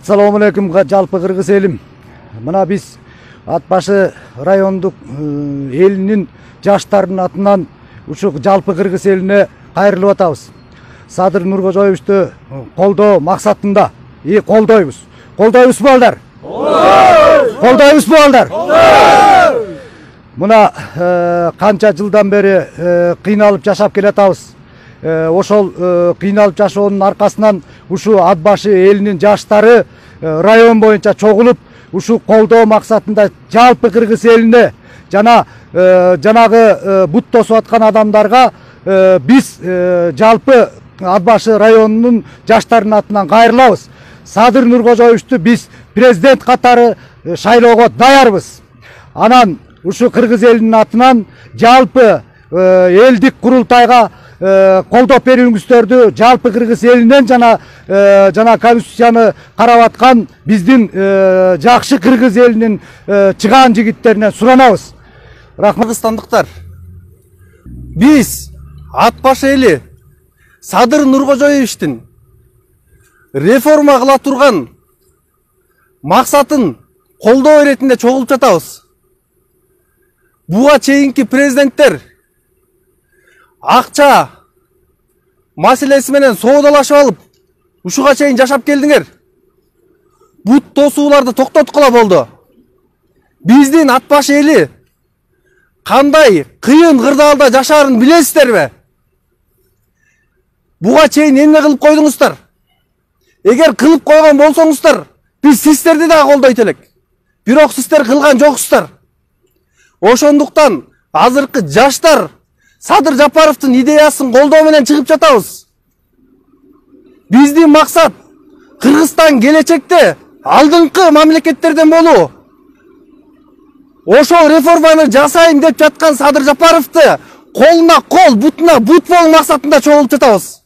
Assalamu alaikum жалпы кыргыз элим. Мына биз Ат башы райондук элинин жаштарынын атынан ушу жалпы кыргыз элине кайрылып атабыз. Садыр Нуркожоевичти колдоо максатында колдойбуз. Колдойбузбу балдар? Колдойбузбу балдар? Мына канча жылдан бери кыйналып жашап келатабыз. Ошол кыйналып жашоонун аркасынан ушу Ат башы элинин жаштары район боюнча чогулуп ушу колдоо максатында жалпы кыргыз элине жана жанагы бут тосуп аткан адамдарга биз жалпы Ат башы районунун жаштарынын атынан кайрылабыз. Садыр Нуркожоевичти биз президент катары шайлоого даярбыз. Анан ушу кыргыз элинин атынан жалпы элдик курултайга колдоп берүүңүздөрдү жалпы кыргыз элинен жана конституцияны карап аткан биздин жакшы кыргыз элинин чыгаан жигиттеринен суранабыз. Кыргызстандыктар, биз Ат башы эли Садыр Нуркожоевичтин реформа кыла турган максатын колдоо иретинде чогулуп жатабыз. Буга чейинки президенттер акча маселеси менен соодалашып алып, ушуга чейин жашап келдиңер. Бут тосууларды токтоткула болду. Биздин Ат башы эли кандай кыйын кырдаалда жашаарын билесиздерби? Буга чейин эмне кылып койдуңуздар? Эгер кылып койгон болсоңуздар, биз сиздерди да колдойт элек. Бирок сиздер кылган жоксуздар. Ошондуктан азыркы жаштар Садыр Жапаровдун идеясын колдоо менен чыгып жатабыз. Биздин максат Кыргызстан келечекте алдыңкы мамлекеттерден болуу. Ошол реформаны жасайын деп жаткан Садыр Жапаровду колуна кол, бутуна бут болуу максатында чогулуп жатабыз.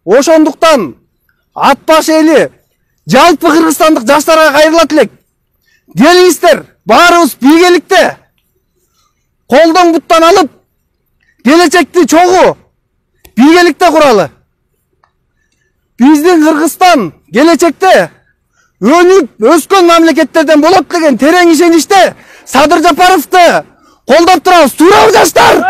Ошондуктан Ат башы эли жалпы кыргызстандык жаштарга кайрылат элек. Келиңиздер, баарыбыз бийгеликте колдон буттан алып келечекти чогуу бийгеликте куралы. Биздин Кыргызстан келечекте өнүп өскөн мамлекеттерден болот деген терең ишеничте Садыр Жапаровду колдоп турабыз. Туурабы жаштар?